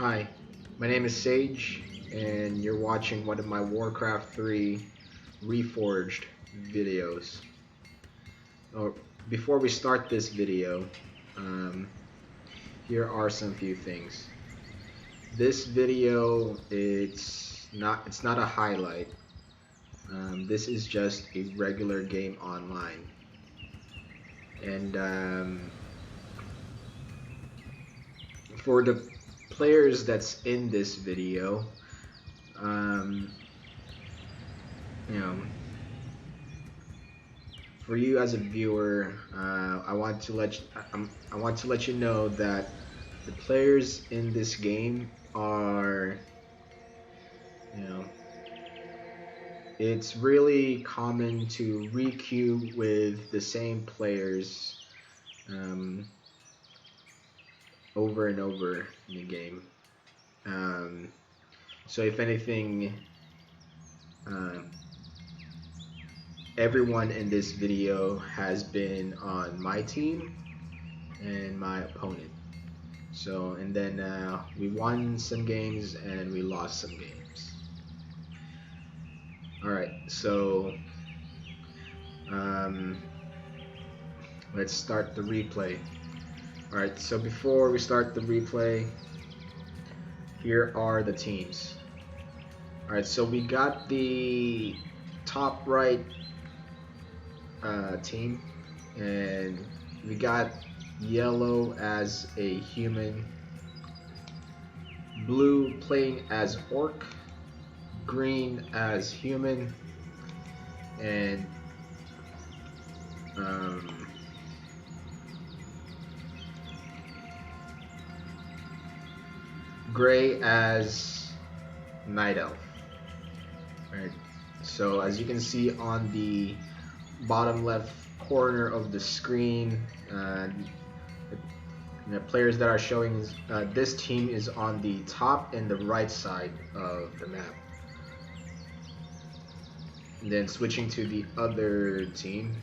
Hi, my name is Sage, and you're watching one of my Warcraft 3 Reforged videos. Oh, before we start this video, um, here are some few things. This video, it's not a highlight. This is just a regular game online, and for the players that's in this video, um, you know. For you as a viewer, I want to let you know that the players in this game are, you know, it's really common to re-queue with the same players um, over and over in the game. Um, so if anything, uh, everyone in this video has been on my team and my opponent. So, and then we won some games and we lost some games. Alright, so um, let's start the replay. Alright, so before we start the replay, here are the teams. Alright, so we got the top right team, and we got yellow as a human, blue playing as orc, green as human, and gray as night elf. Right. So as you can see on the bottom left corner of the screen, the players that are showing this team is on the top and the right side of the map. And then switching to the other team.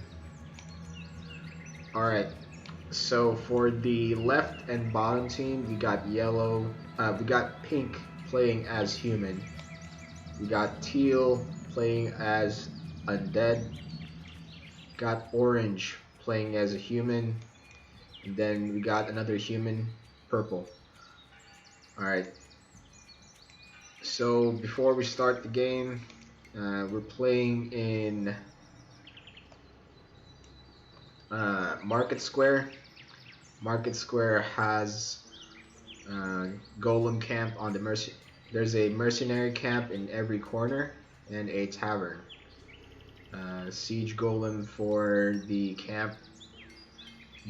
Alright, so for the left and bottom team, we got we got pink playing as human. We got teal playing as undead. Got orange playing as a human. And then we got another human, purple. Alright. So before we start the game, we're playing in Market Square. Market Square has golem camp on the there's a mercenary camp in every corner and a tavern. Siege golem for the camp.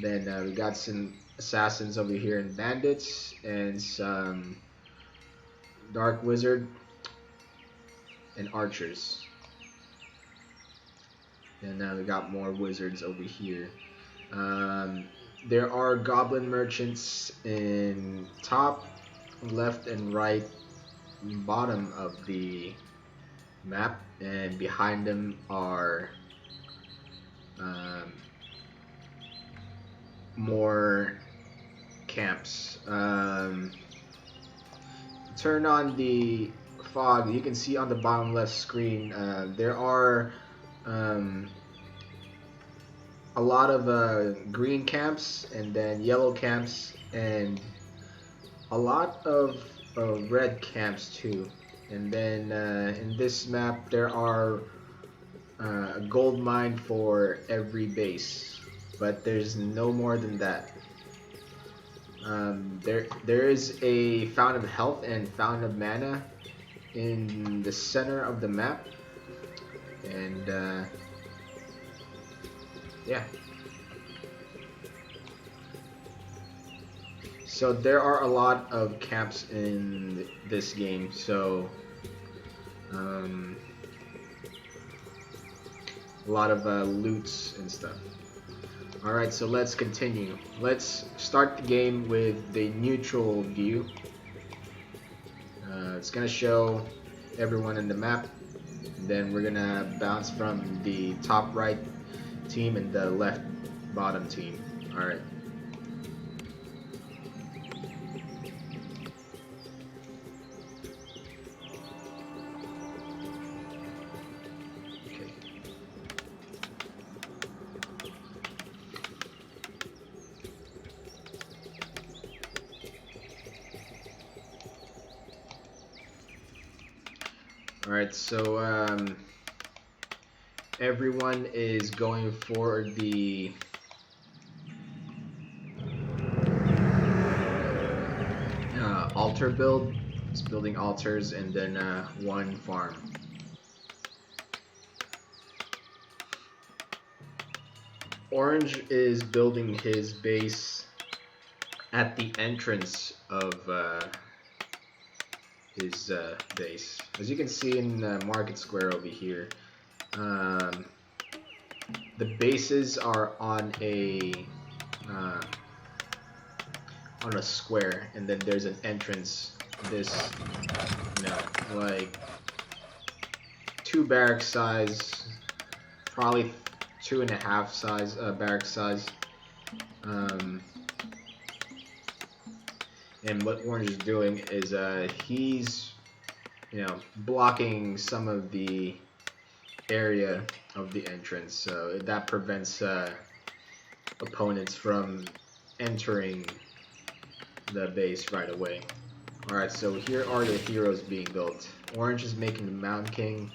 Then we got some assassins over here and bandits and some dark wizard and archers. And now we got more wizards over here. There are goblin merchants in top, left, and right bottom of the map, and behind them are more camps. Turn on the fog. You can see on the bottom left screen there are a lot of green camps and then yellow camps and a lot of red camps too. And then in this map there are a gold mine for every base, but there's no more than that. There is a fountain of health and fountain of mana in the center of the map, and yeah. So there are a lot of camps in this game, so a lot of loots and stuff. Alright, so let's continue. Let's start the game with the neutral view. It's gonna show everyone in the map. Then we're gonna bounce from the top right team and the left bottom team. Alright. Alright, so everyone is going for the altar build. It's building altars and then one farm. Orange is building his base at the entrance of his base. As you can see in Market Square over here, the bases are on a square, and then there's an entrance. This, like 2 barrack size, probably 2.5 size barrack size. And what Orange is doing is he's blocking some of the area of the entrance, so that prevents opponents from entering the base right away. Alright, so here are the heroes being built. Orange is making the Mountain King,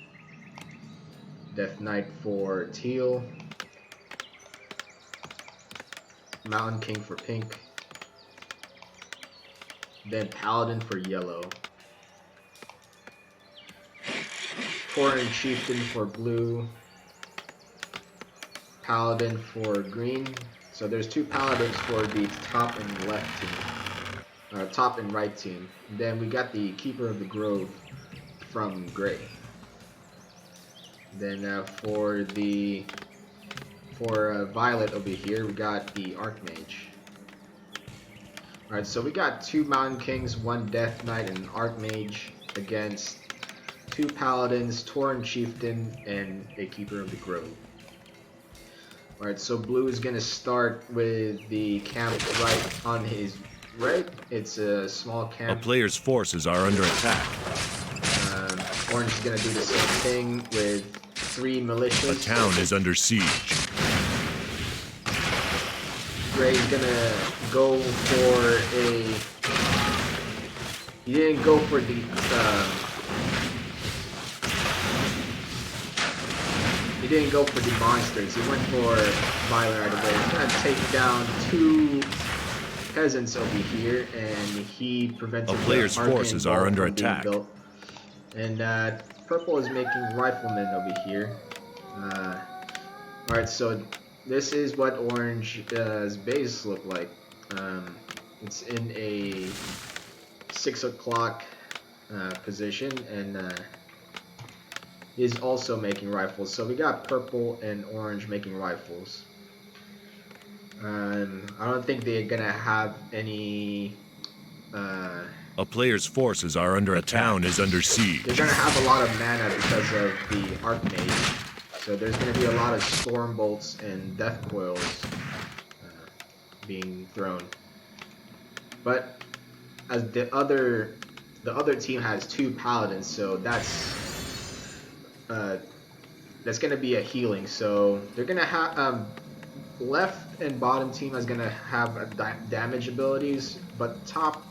Death Knight for teal, Mountain King for pink, then Paladin for yellow, Tauren Chieftain for blue, Paladin for green. So there's 2 Paladins for the top and left team, top and right team. And then we got the Keeper of the Grove from gray. Then for violet over here, we got the Archmage. Alright, so we got 2 Mountain Kings, 1 Death Knight, and an Archmage against 2 Paladins, Tauren Chieftain, and a Keeper of the Grove. Alright, so blue is going to start with the camp right on his right. It's a small camp. A player's forces are under attack. Orange is going to do the same thing with 3 militias. A town is under siege. Gray's gonna go for a... He didn't go for the... He didn't go for the monsters. He went for Violet right away. He's gonna take down 2 peasants over here, and he prevented a player's forces are under attack. Built. And purple is making riflemen over here. Alright, so this is what Orange's base look like. It's in a 6 o'clock position, and is also making rifles. So we got purple and orange making rifles. I don't think they're gonna have any. A player's forces are under attack. A town is under siege. They're gonna have a lot of mana because of the Archmage. So there's going to be a lot of storm bolts and death coils being thrown. But as the other team has 2 paladins, so that's going to be a healing. So they're going to have left and bottom team is going to have damage abilities, but top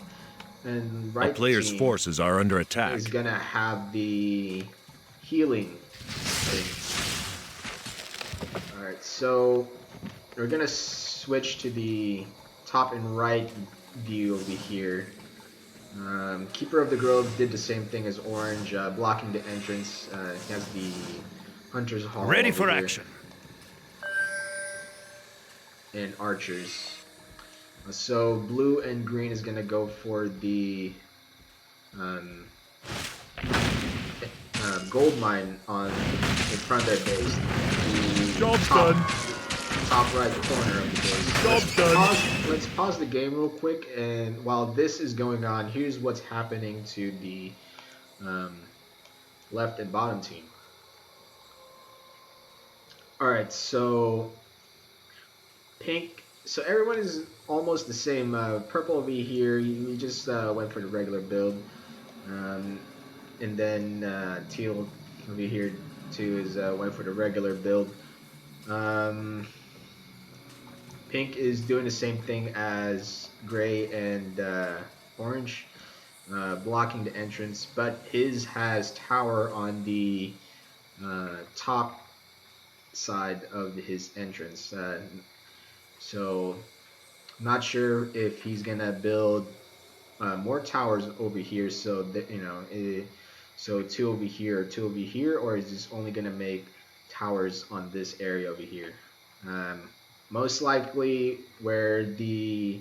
and right a player's team forces are under attack. Is going to have the healing thing. Alright, so we're gonna switch to the top and right view over here. Keeper of the Grove did the same thing as Orange, blocking the entrance. He has the Hunter's Hall. Ready for action. And archers. So blue and green is gonna go for the gold mine in front of their base. Job's done. Top right corner of the base. Job's done. Let's pause the game real quick, and while this is going on, here's what's happening to the left and bottom team. Alright, so pink. So everyone is almost the same. Purple over here, we just went for the regular build. And then teal over here too is went for the regular build. Pink is doing the same thing as gray and orange. blocking the entrance, but his has tower on the top side of his entrance. So not sure if he's gonna build more towers over here, so that so two over here, or is this only gonna make towers on this area over here? Most likely, where the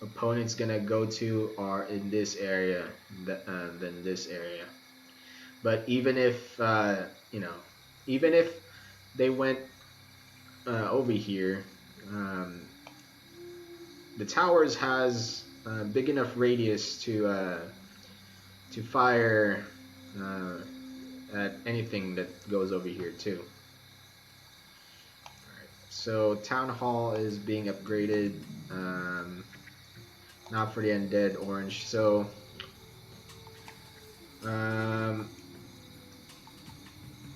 opponent's gonna go to are in this area, than this area. But even if even if they went over here, the towers has big enough radius to fire at anything that goes over here too. Alright, so Town Hall is being upgraded, not for the undead orange. So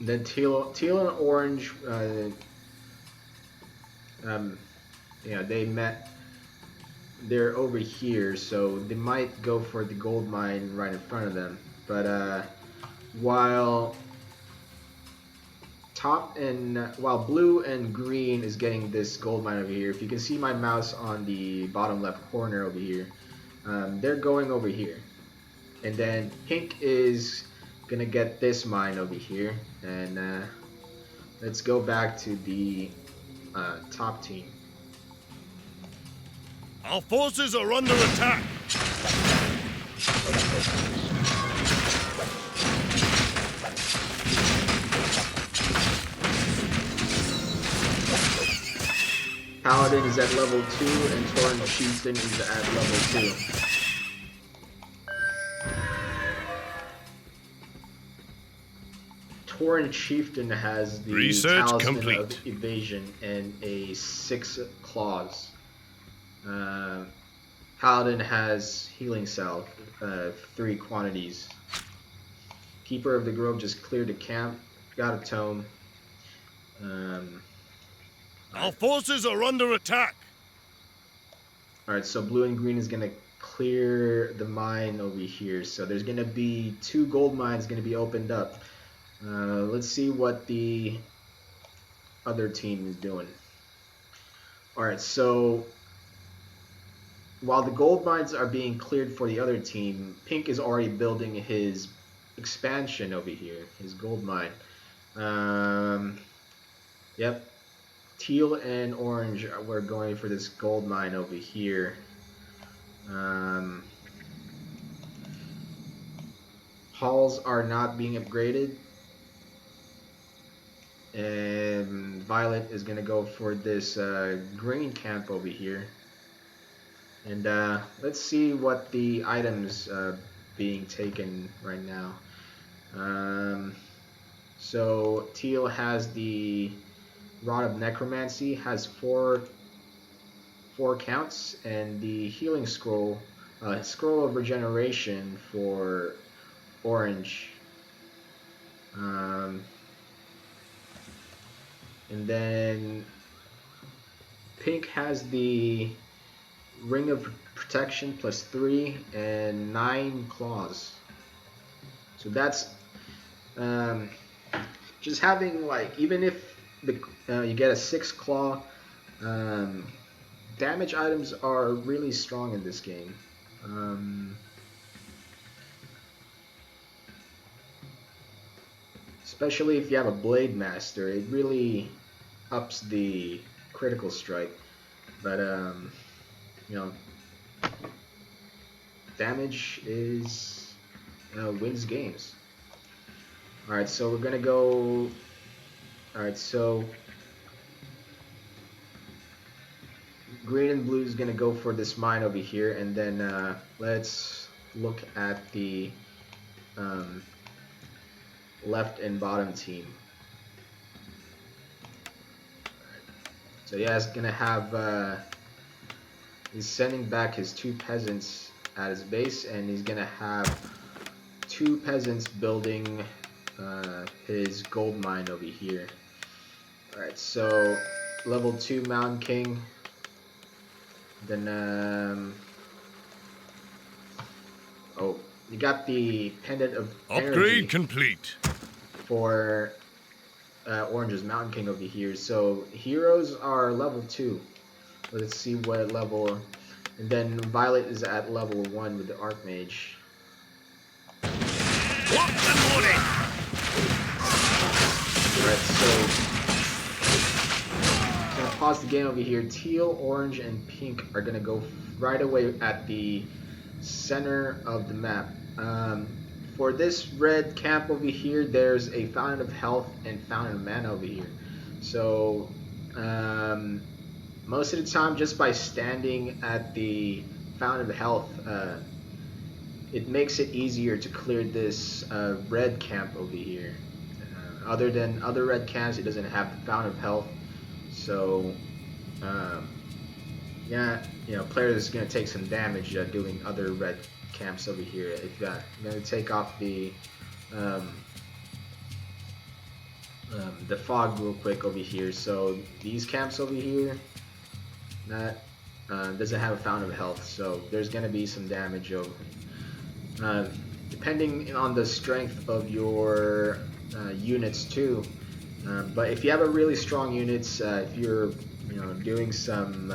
then teal and orange, they met. They're over here, so they might go for the gold mine right in front of them. But while blue and green is getting this gold mine over here, if you can see my mouse on the bottom left corner over here, they're going over here. And then pink is gonna get this mine over here. And let's go back to the top team. Our forces are under attack. Paladin is at level 2 and Torrent Chieftain is at level 2. Torrent Chieftain has the Research Talisman complete. of Evasion and a 6 claws. Paladin has Healing Salve, 3 quantities. Keeper of the Grove just cleared the camp, got a tome. Our forces are under attack. Alright, so blue and green is going to clear the mine over here. So there's going to be 2 gold mines going to be opened up. Let's see what the other team is doing. Alright, so while the gold mines are being cleared for the other team, pink is already building his expansion over here, his gold mine. Yep. Teal and orange were going for this gold mine over here. Halls are not being upgraded. And violet is going to go for this green camp over here. And let's see what the items being taken right now. So teal has the Rod of Necromancy, has 4 counts, and the healing scroll, scroll of regeneration for orange. And then pink has the Ring of Protection plus 3 and 9 claws. So that's just having, like, even if you get a 6 claw, damage items are really strong in this game. Especially if you have a Blade Master, it really ups the critical strike. But damage is wins games. Alright, so we're gonna go. Alright, so green and blue is gonna go for this mine over here, and then let's look at the left and bottom team. So yeah, it's gonna have he's sending back his 2 peasants at his base, and he's gonna have 2 peasants building his gold mine over here. Alright, so level 2 Mountain King. Then you got the pendant of energy Upgrade complete. for Orange's Mountain King over here. So heroes are level 2. Let's see what level. And then Violet is at level 1 with the Archmage. Alright, so I'm gonna pause the game over here. Teal, orange, and pink are gonna go right away at the center of the map. For this red camp over here, there's a Fountain of Health and Fountain of Mana over here. So most of the time, just by standing at the Fountain of Health, it makes it easier to clear this red camp over here. Other than other red camps, it doesn't have the Fountain of Health. So yeah, you know, players is going to take some damage doing other red camps over here. If I'm going to take off the fog real quick over here. So these camps over here, that doesn't have a Fountain of Health, so there's going to be some damage over. Depending on the strength of your units too. But if you have a really strong units, if you're doing some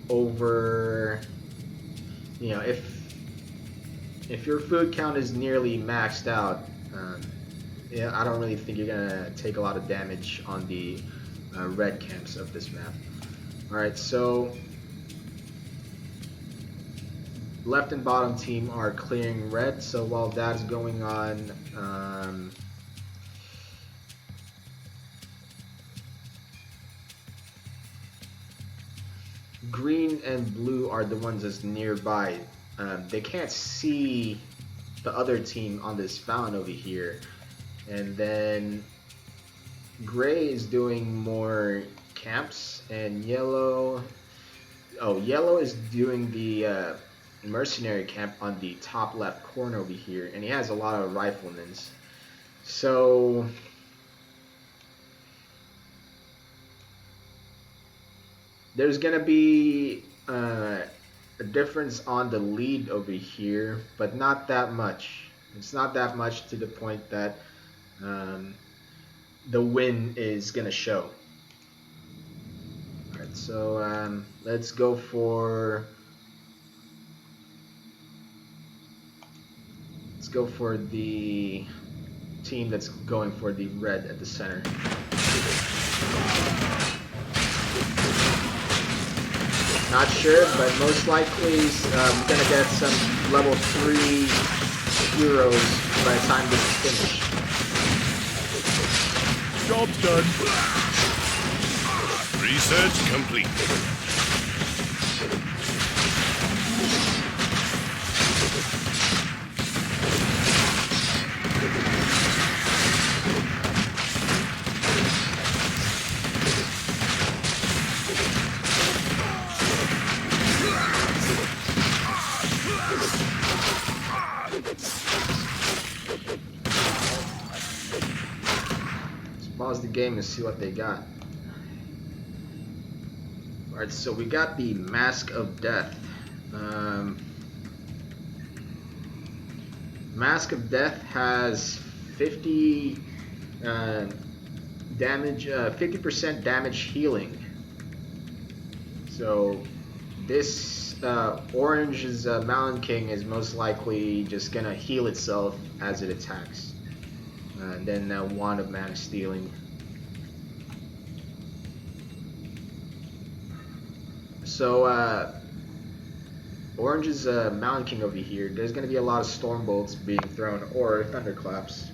over, if your food count is nearly maxed out, yeah, I don't really think you're gonna take a lot of damage on the red camps of this map. Alright, so left and bottom team are clearing red, so while that's going on, green and blue are the ones that's nearby. They can't see the other team on this fountain over here. And then gray is doing more camps, and yellow is doing the mercenary camp on the top left corner over here, and he has a lot of riflemen. So there's gonna be a difference on the lead over here, but not that much. It's not that much to the point that the win is gonna show. Alright, so let's go for the team that's going for the red at the center. Not sure, but most likely we're gonna get some level 3 heroes by the time this is finished. Job done. Research complete. Pause the game and see what they got. Alright, so we got the Mask of Death. Mask of Death has 50 damage, 50% damage healing. So this Orange's Mountain King is most likely just gonna heal itself as it attacks. And then Wand of Mana Stealing. So Orange's Mountain King over here, there's going to be a lot of Storm Bolts being thrown, or Thunderclaps.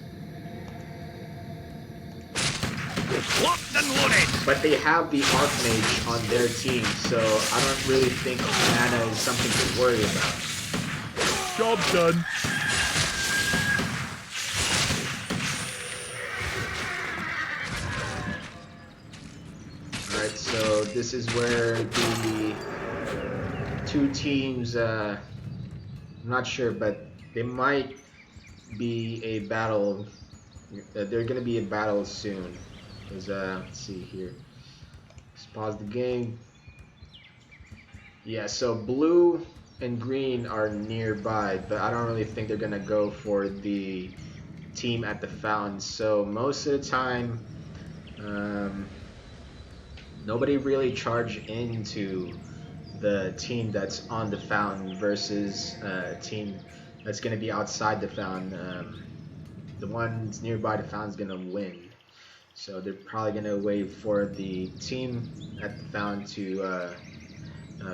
But they have the Archmage on their team, so I don't really think mana is something to worry about. Job done. Alright, so this is where the two teams, I'm not sure, but they might be a battle. They're going to be a battle soon. Because, let's see here. Let's pause the game. Yeah, so blue and green are nearby, but I don't really think they're gonna go for the team at the fountain. So most of the time, um, nobody really charged into the team that's on the fountain versus a team that's gonna be outside the fountain. The ones nearby the fountain is gonna win. So they're probably gonna wait for the team at the fountain to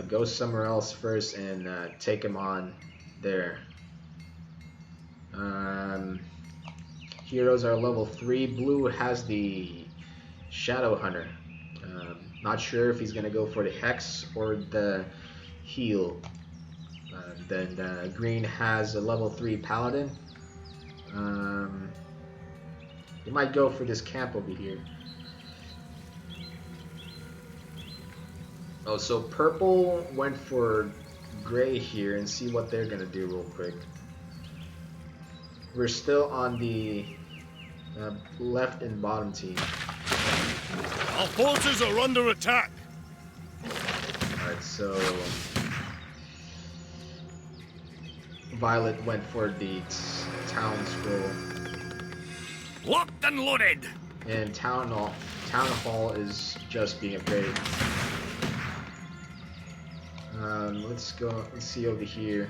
go somewhere else first and take him on there. Um, Heroes are level 3. Blue has the Shadow Hunter. Not sure if he's going to go for the Hex or the Heal. Then Green has a level 3 Paladin. He might go for this camp over here. Oh, so Purple went for Gray here, and see what they're going to do real quick. We're still on the left and bottom team. Our forces are under attack. Alright, so Violet went for the town scroll. Locked and loaded. And town hall is just being upgraded. Let's see over here.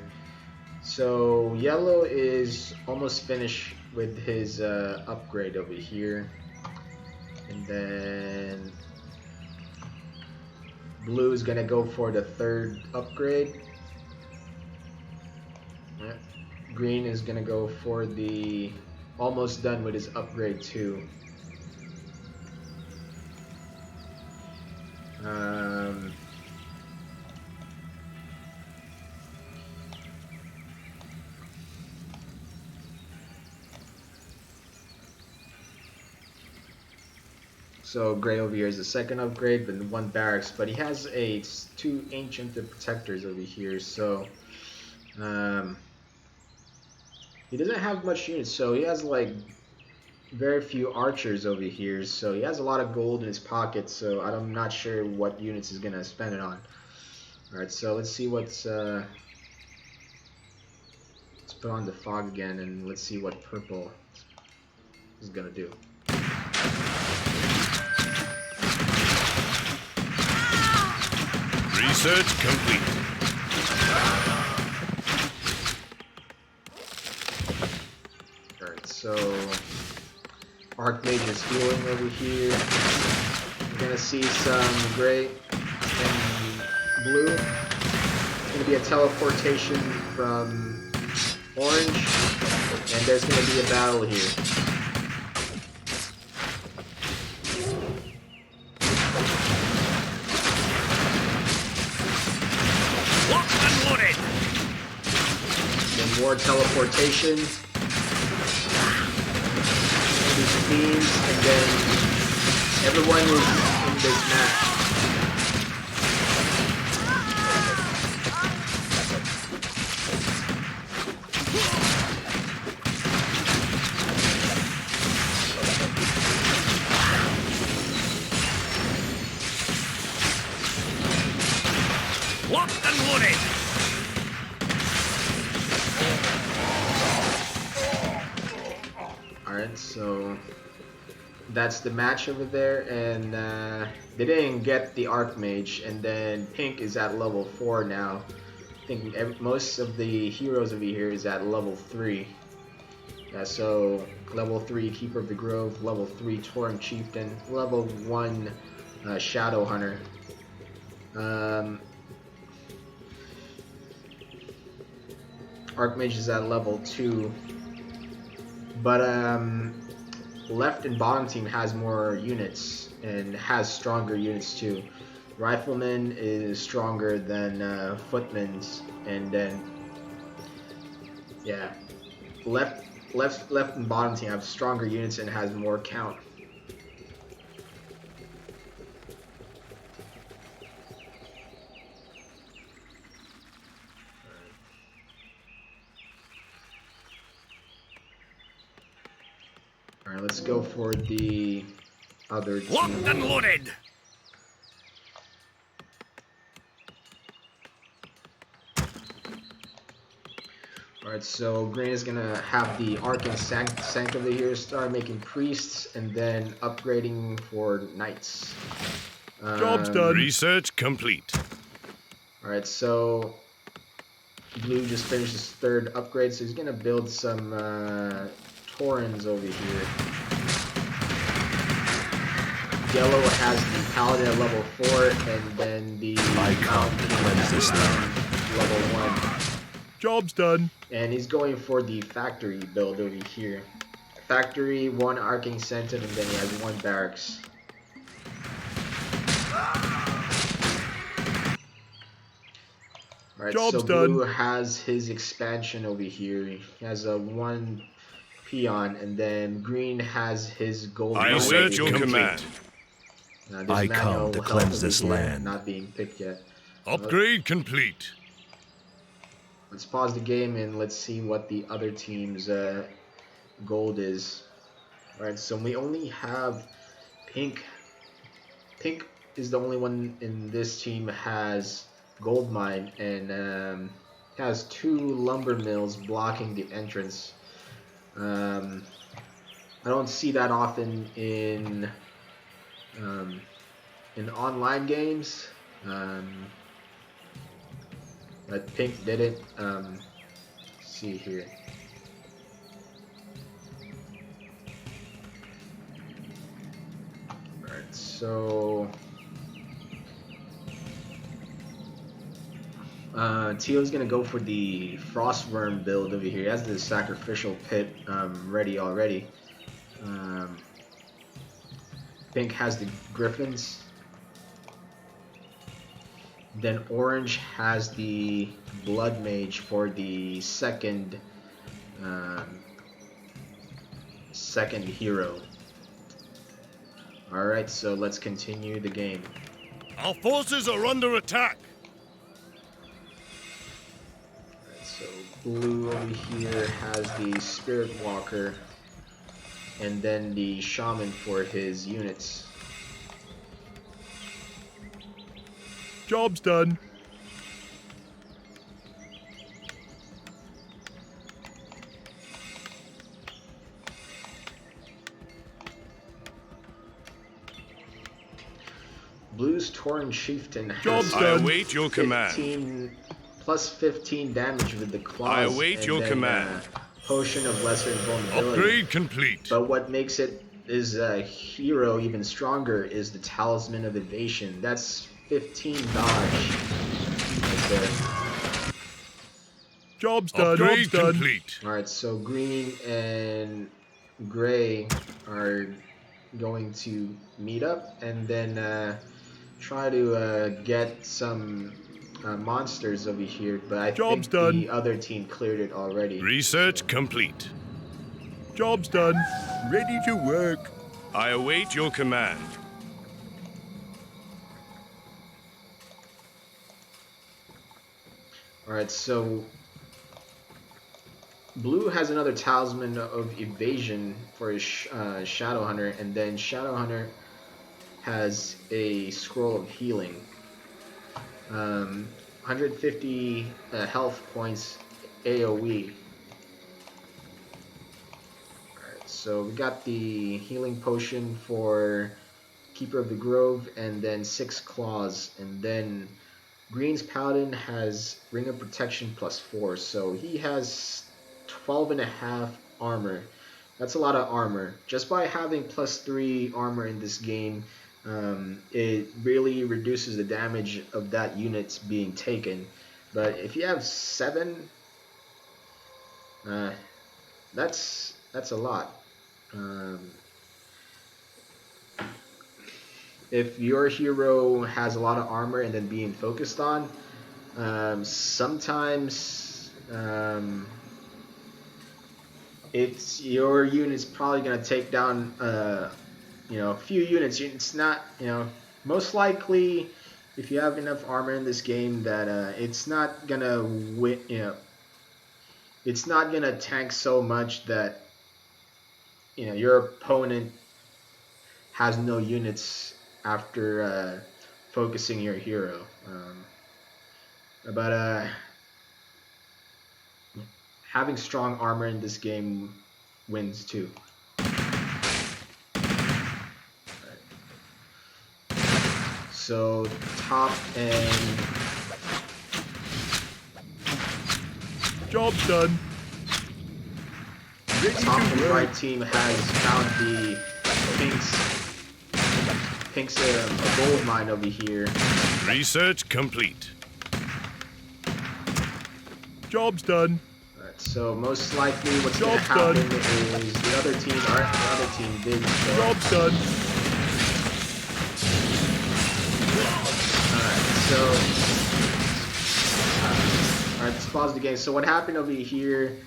So yellow is almost finished with his upgrade over here, and then blue is gonna go for the third upgrade. Green is gonna go for the almost done with his upgrade too. So Gray over here is the second upgrade, but one barracks. But he has two ancient protectors over here, so he doesn't have much units. So he has like very few archers over here. So he has a lot of gold in his pocket. So I'm not sure what units he's gonna spend it on. All right, so let's see what's. Let's put on the fog again, and let's see what purple is gonna do. Research complete. Alright, so Archmage is healing over here. We're gonna see some gray and blue. It's gonna be a teleportation from orange, and there's gonna be a battle here. More teleportation, these beams, and then everyone is in this match. Locked and loaded. So that's the match over there, and they didn't get the Archmage, and then Pink is at level 4 now. I think most of the heroes over here is at level 3. So level 3 Keeper of the Grove, level 3 Torrent Chieftain, level 1 Shadow Hunter. Archmage is at level 2. But left and bottom team has more units and has stronger units too. Rifleman is stronger than Footman's, and then yeah, left and bottom team have stronger units and has more count. Alright, let's go for the other team. Locked and loaded. Alright, so green is gonna have the Arcane Sanct over here, start making priests, and then upgrading for knights. Job's done. Research complete. Alright, so blue just finished his third upgrade, so he's gonna build some Taurens over here. Yellow has the Paladin at level 4, and then the Mountain level 1. Job's done. And he's going for the factory build over here. Factory, 1 Arcane Sentinel, and then he has 1 barracks. Alright, so blue has his expansion over here. He has a 1 peon, and then green has his gold. I assert your command. I come to cleanse this land. Not being picked yet. Upgrade complete. Let's pause the game and let's see what the other team's gold is. Alright, so we only have pink. Pink is the only one in this team has gold mine and has 2 lumber mills blocking the entrance. I don't see that often in online games. But pink did it. Let's see here. Alright, so Teal's gonna go for the Frostworm build over here. He has the Sacrificial Pit ready already. Pink has the Griffins. Then orange has the Blood Mage for the second hero. Alright, so let's continue the game. Our forces are under attack. Alright, so blue over here has the Spirit Walker and then the Shaman for his units. Job's done. Blue's Tauren Chieftain has I await your command. Plus 15 damage with the claws. I await your command. Potion of Lesser Invulnerability. Upgrade complete. But what makes it is a hero even stronger is the Talisman of Evasion. That's 15 dodge right there. Job's done. Job's done. Complete. Alright, so green and gray are going to meet up and then try to get some monsters over here, but I think the other team cleared it already. Research complete. Job's done. Ready to work. I await your command. Alright, so blue has another Talisman of Evasion for his Shadow Hunter, and then Shadow Hunter has a Scroll of Healing. 150 health points AoE. Alright, so we got the healing potion for Keeper of the Grove, and then 6 claws, and then green's Paladin has Ring of Protection plus 4, so he has 12.5 armor. That's a lot of armor. Just by having plus 3 armor in this game, it really reduces the damage of that unit being taken. But if you have 7, that's a lot. If your hero has a lot of armor and then being focused on, sometimes it's your unit's probably gonna take down a few units. It's not, most likely if you have enough armor in this game that it's not gonna it's not gonna tank so much that your opponent has no units after focusing your hero. But having strong armor in this game wins too. Right. So top and Job's done. Ready top to and work. right team has found the Pink's a gold mine over here. Research complete. Job's done. Alright, so most likely what's going to Job's happen done. is the other team did show up. Job's done. Alright, let's pause the game. So what happened over here,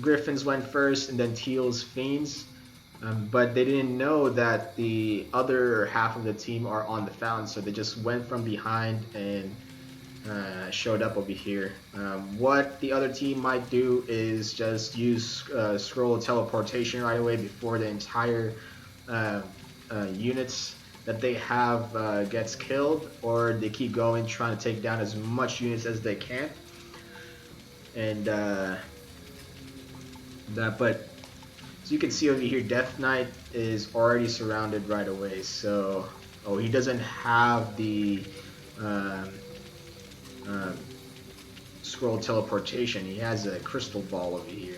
Griffins went first and then Teal's Fiends. But they didn't know that the other half of the team are on the fountain, so they just went from behind and showed up over here. What the other team might do is just use scroll teleportation right away before the entire units that they have gets killed, or they keep going trying to take down as much units as they can. And but as you can see over here, Death Knight is already surrounded right away. So, oh, he doesn't have the scroll teleportation. He has a crystal ball over here.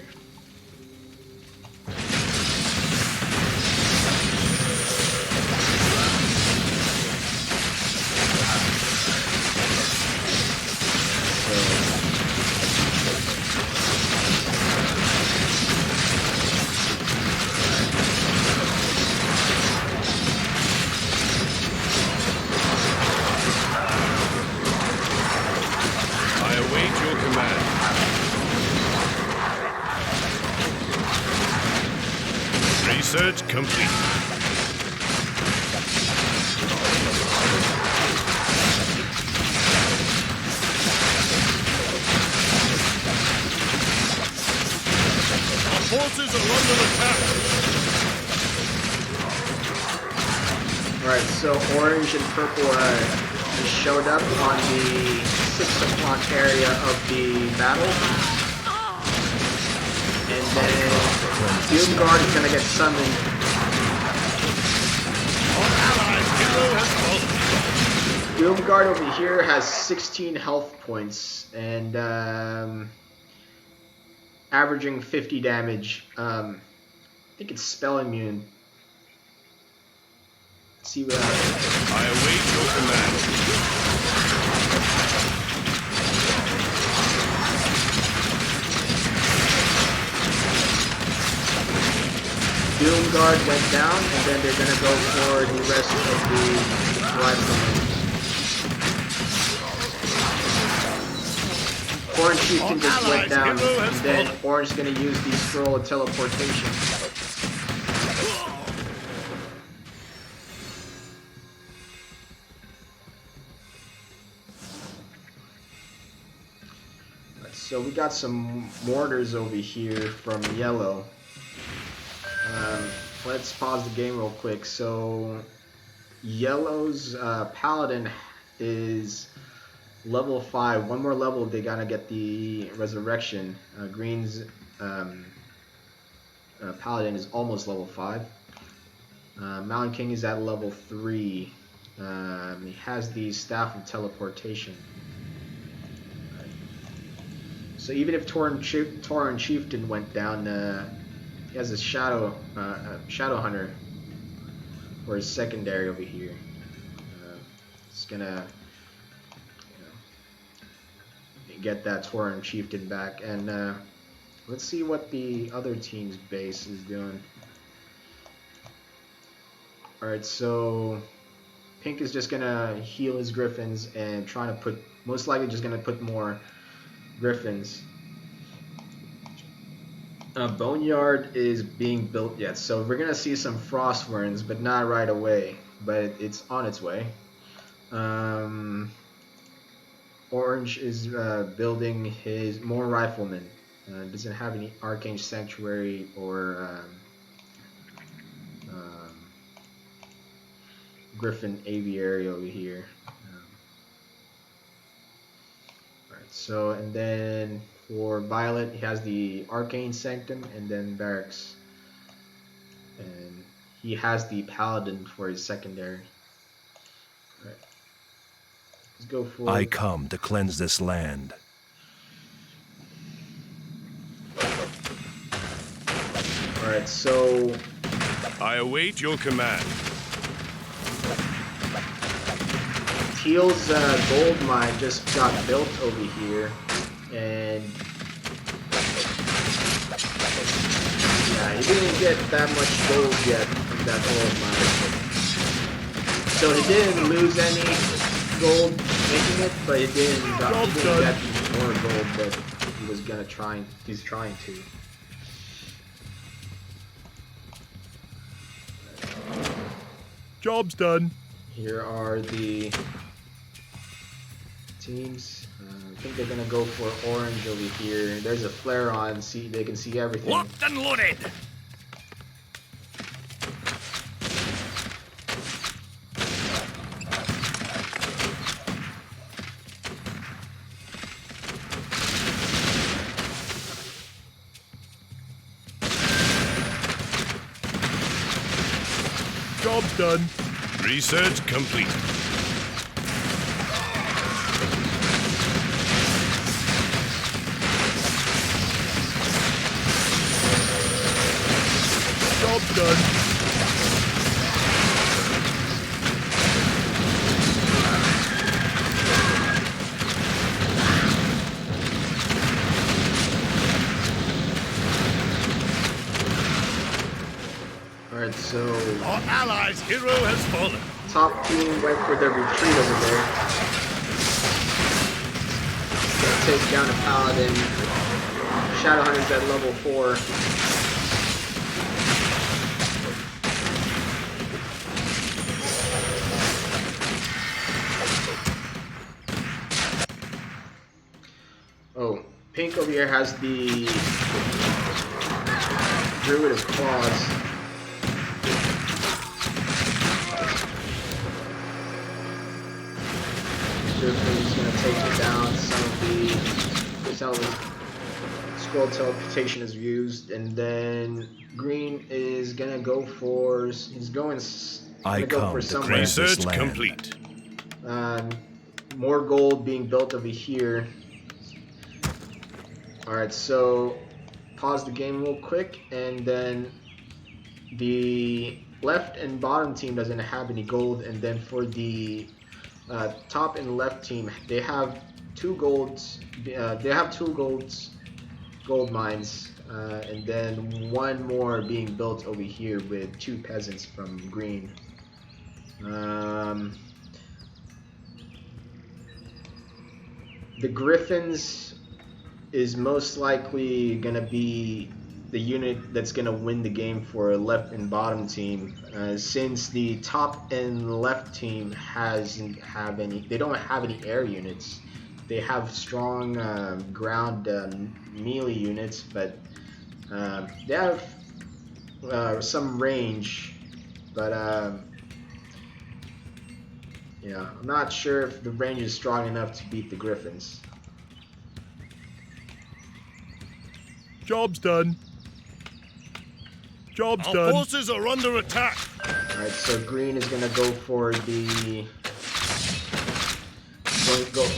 Research complete. Our forces are under attack. Alright, so orange and purple just showed up on the 6 o'clock area of the battle. And then Doomguard is going to get summoned. Our allies' hero has fallen. Doomguard over here has 16 health points and averaging 50 damage. I think it's spell immune. Let's see what happens. I await your command. Doomguard went down, and then they're gonna go for the rest of the riflemen. Orange Chieftain just went down, and then Orange is gonna use the scroll of teleportation. So we got some mortars over here from yellow. Let's pause the game real quick. So yellow's paladin is level 5. One more level, they gotta get the resurrection. Green's paladin is almost level 5. Mountain King is at level 3. He has the staff of teleportation. So even if Tauren Chieftain went down, he has a Shadow Hunter for his secondary over here. It's gonna get that Tauren Chieftain back, and let's see what the other team's base is doing. Alright, so Pink is just gonna heal his Griffins and trying to most likely just gonna put more Griffins. Boneyard is being built yet, so we're gonna see some Frost Worms, but not right away. But it's on its way. Orange is building his more riflemen. Doesn't have any Arcane Sanctuary or Griffin Aviary over here. Alright, So, and then for Violet, he has the Arcane Sanctum and then Barracks. And he has the Paladin for his secondary. Alright. Let's go for... I come to cleanse this land. Alright, so... I await your command. Teal's gold mine just got built over here, and yeah, he didn't get that much gold yet from that gold mine. So he didn't lose any gold making it, but he didn't get more gold that he was he's trying to. Job's done. Here are the teams. I think they're gonna go for orange over here. There's a flare on. See, they can see everything. Locked and loaded. Job's done. Research complete. Job's done. Alright, so Our allies' hero has fallen. top team went for their retreat over there. Take down a paladin. Shadowhunter's at level 4. Oh, pink over here has the Druid of Claws. He's going to take it down. Some of the scroll teleportation is used, and then green is going to go for. He's going to go for somewhere. Research complete. More gold being built over here. Alright, so pause the game real quick, and then the left and bottom team doesn't have any gold, and then for the top and left team, they have two golds. They have two gold mines, and then one more being built over here with two peasants from green. The Griffins is most likely gonna be the unit that's gonna win the game for left and bottom team, since the top and left team doesn't have any. They don't have any air units. They have strong ground melee units, but they have some range. But yeah, I'm not sure if the range is strong enough to beat the Griffins. Job's done. Job's done. Our forces are under attack. Alright, so green is gonna go for the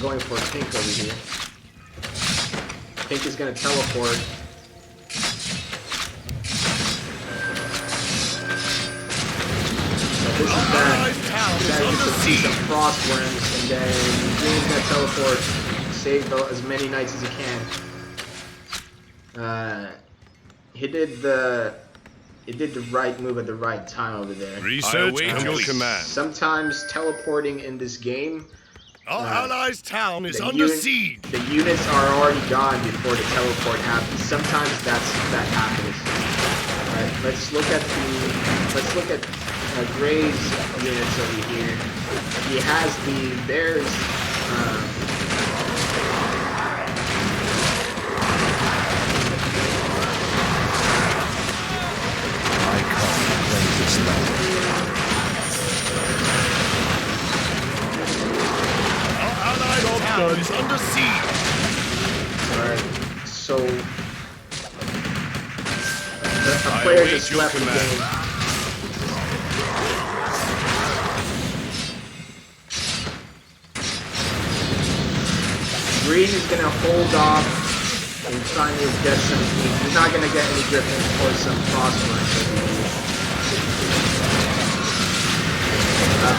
going for pink over here. Pink is gonna teleport. This is bad. Get some frost worms, and then green's gonna teleport, save as many knights as he can. He did the right move at the right time over there. Research your command. Sometimes teleporting in this game, our allies' town is under siege. The units are already gone before the teleport happens. Sometimes that happens. Alright, let's look at Gray's units over here. He has the bears. Our allied town is under siege. Alright, so a player just left the game. Green is gonna hold off and trying to get some. He's not gonna get any griffins or some crossruns.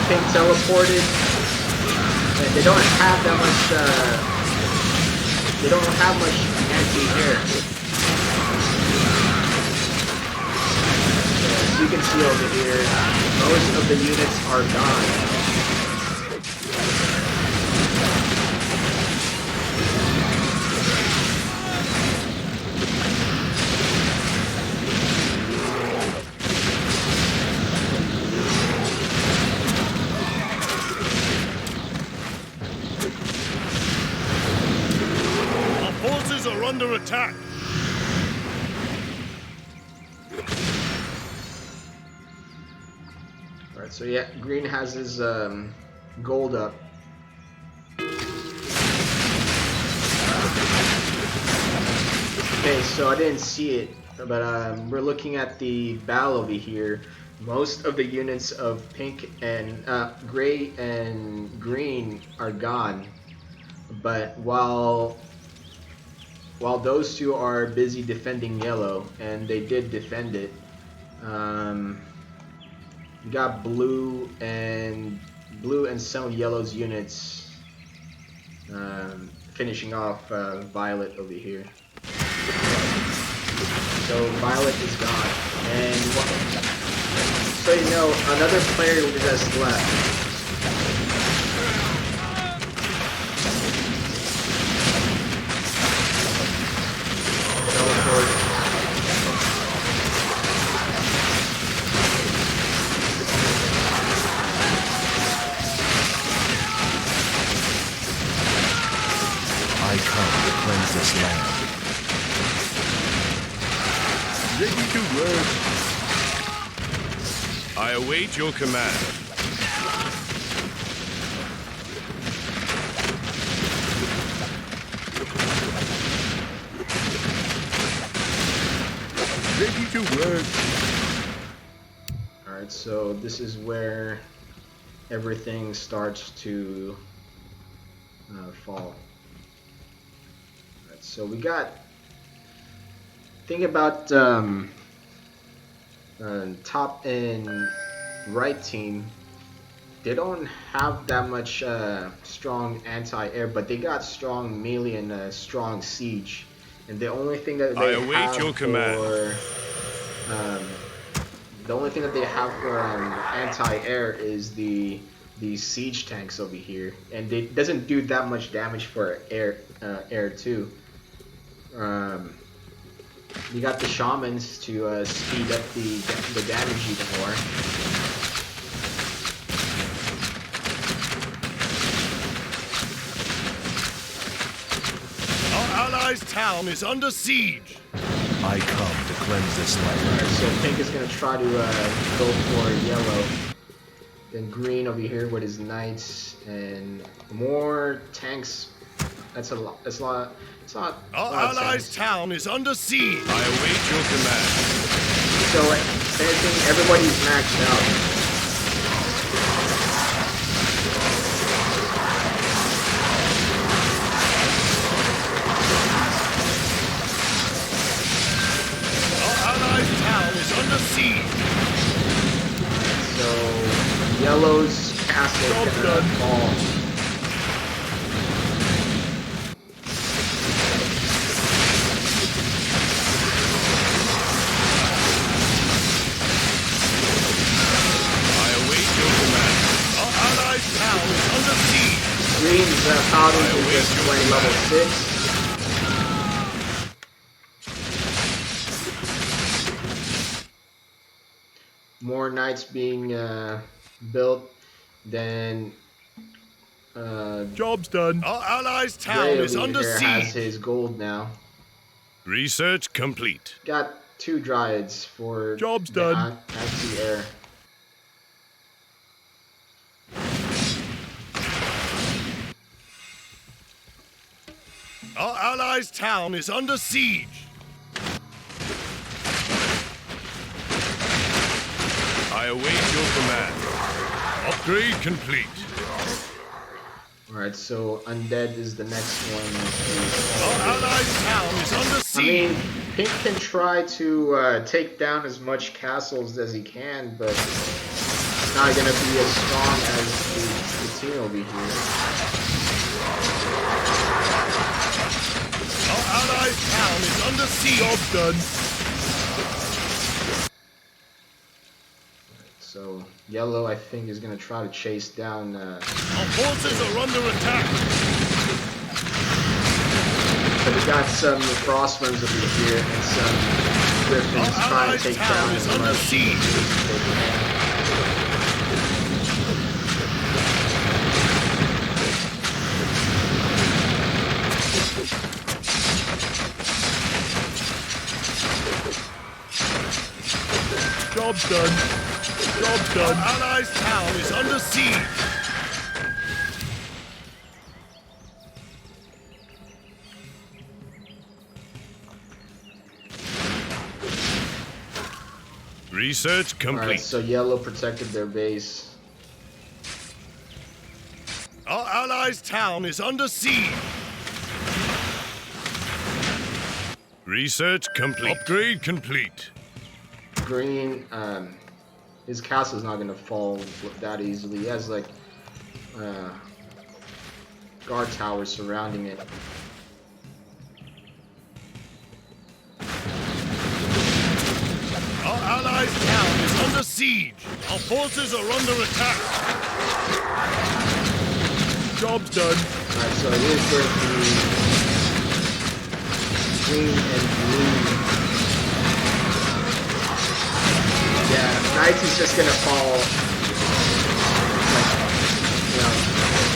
Pink teleported, and they don't have that much. They don't have much anti-air. As you can see over here, most of the units are gone. Are under attack. Alright, so yeah, green has his gold up. Okay, so I didn't see it, but we're looking at the battle over here. Most of the units of pink and gray and green are gone, but while those two are busy defending yellow, and they did defend it, we got blue and some yellow's units finishing off violet over here. So violet is gone, and so you know, another player just left. I come to cleanse this land. Ready to work. I await your command. Ready to work. Alright, so this is where everything starts to fall. Alright, so we got, think about top and right team. They don't have that much strong anti-air, but they got strong melee and strong siege. And the only thing that they have your command. for the only thing that they have for anti-air is the siege tanks over here, and it doesn't do that much damage for air too. You got the shamans to speed up the damage even more. Our allies' town is under siege. I come to cleanse this land. Alright, so pink is gonna try to go for yellow. Then green over here with his knights and more tanks. That's a lot. It's not. Our allies' town is under siege. I await your command. So I think everybody's maxed out. Our allies' town is under siege. So yellow's castle is gonna fall. Green's paladin is just playing level 6. More knights being built than job's done. Our allies' town Gray is over under here siege. has his gold now. Research complete. Got 2 dryads for job's the done. anti-air. Our allies' town is under siege. I await your command. Upgrade complete. Alright, so Undead is the next one. Our allies' town is under I siege. mean, Pink can try to take down as much castles as he can, but it's not going to be as strong as the team over here. Our allies' town is under siege. Job done. So Yellow, I think, is going to try to chase down. Our forces are under attack. But we got some Frostworms over here and some Griffins trying to take down as much. Job's done. Job's done. Our allies' town is under siege. Research complete. Alright, so Yellow protected their base. Our allies' town is under siege. Research complete. Upgrade complete. Green, his castle's not gonna fall that easily. He has like guard towers surrounding it. Our allies' town is under siege. Our forces are under attack. Job's done. Alright, so here's where the green and blue. Yeah, Knights is just gonna fall. Like, you know,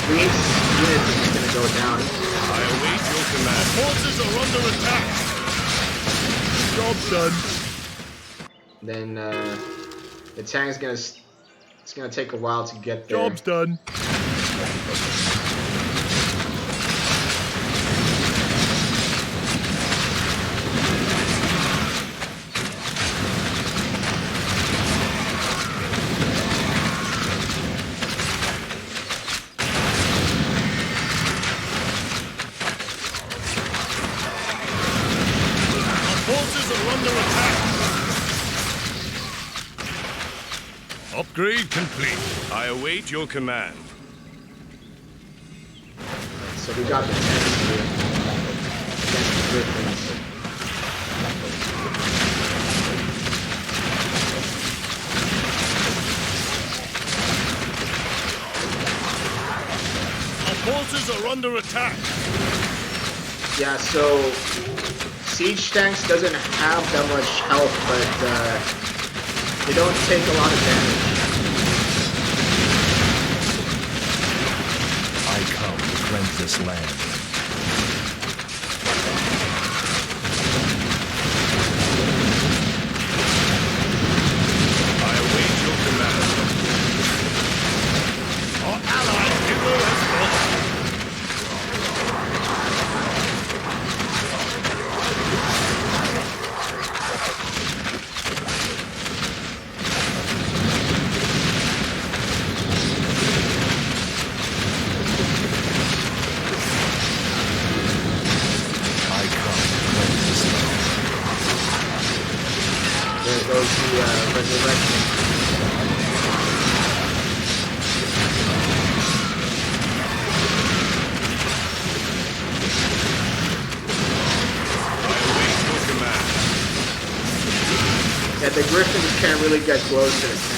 green's units is just gonna go down. I await your command. Forces are under attack. Job's done. Then the tank's gonna. It's gonna take a while to get there. Job's done. Upgrade complete. I await your command. So we got the tanks here. Against the Griffins. Our forces are under attack. Yeah, so siege tanks doesn't have that much health, but they don't take a lot of damage. I come to cleanse this land. I await your command. Our allied hero has fallen. There goes the resurrection. Yeah, the Griffins can't really get close to the tanks.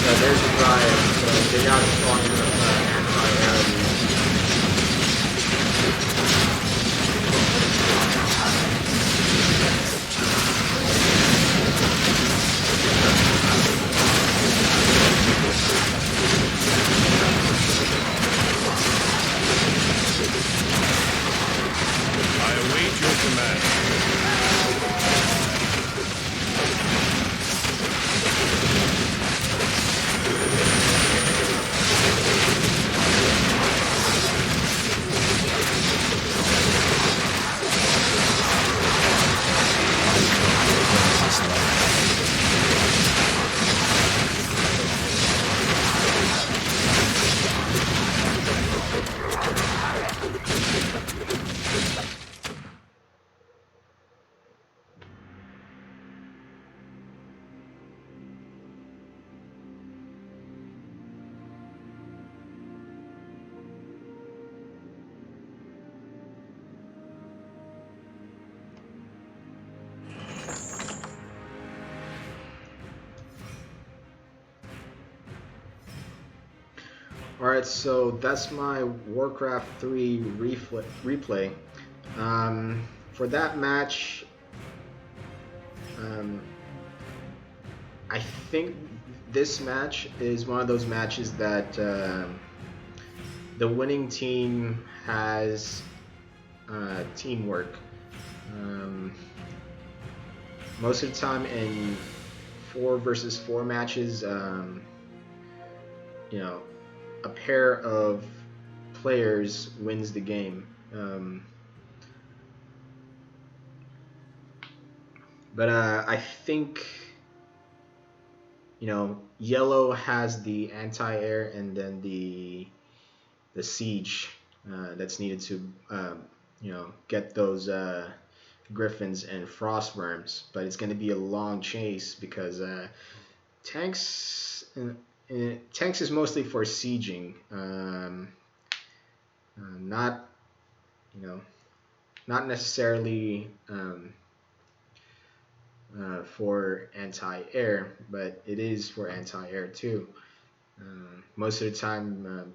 Yeah, there's the Riot, so they got a strong enough anti-air. Alright, so that's my Warcraft 3 replay. For that match, I think this match is one of those matches that the winning team has teamwork. Most of the time in 4 versus 4 matches, you know, a pair of players wins the game. But I think, you know, yellow has the anti-air and then the siege that's needed to you know, get those griffins and frost worms. But it's going to be a long chase because tanks tanks is mostly for sieging, not, you know, not necessarily for anti-air, but it is for anti-air too. Most of the time,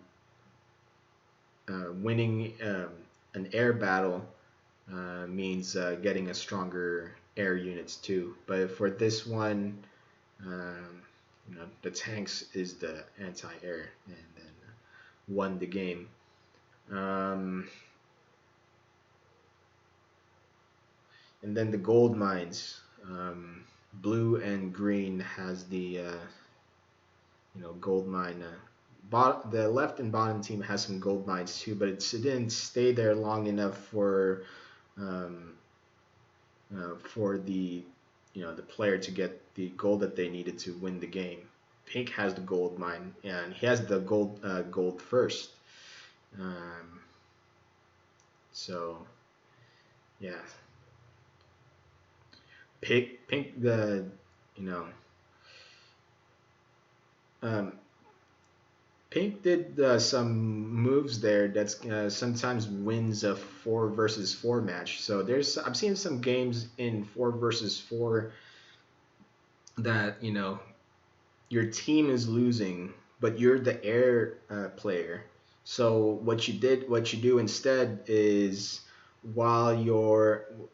winning an air battle means getting a stronger air units too. But for this one, you know, the tanks is the anti-air, and then won the game. And then the gold mines. Blue and green has the you know, gold mine. The left and bottom team has some gold mines too, but it didn't stay there long enough for the, you know, the player to get the gold that they needed to win the game. Pink has the gold mine, and he has the gold first. So yeah, pink the, you know, Pink did some moves there that's sometimes wins a 4 versus 4 match. So I've seen some games in 4 versus 4 that, you know, your team is losing, but you're the air player. So what you do instead is, while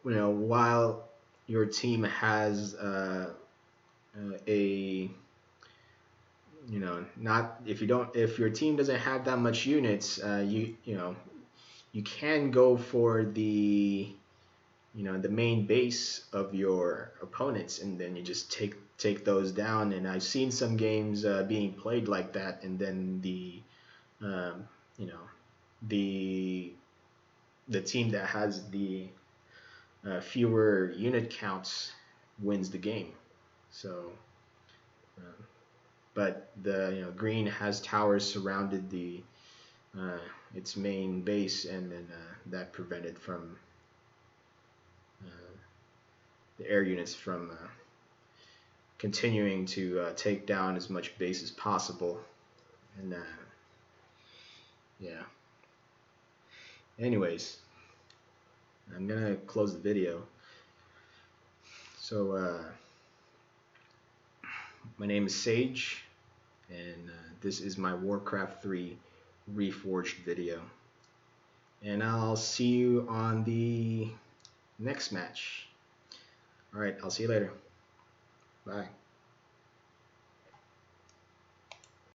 while your team has a, you know, not, if your team doesn't have that much units, you know, you can go for the, you know, the main base of your opponents, and then you just take those down. And I've seen some games being played like that, and then the you know, the team that has the fewer unit counts wins the game. So but the, you know, green has towers surrounded the its main base, and then that prevented from the air units from continuing to take down as much base as possible. And yeah, anyways, I'm gonna close the video. So my name is Sage, and this is my Warcraft 3 Reforged video, and I'll see you on the next match. Alright, I'll see you later. Bye.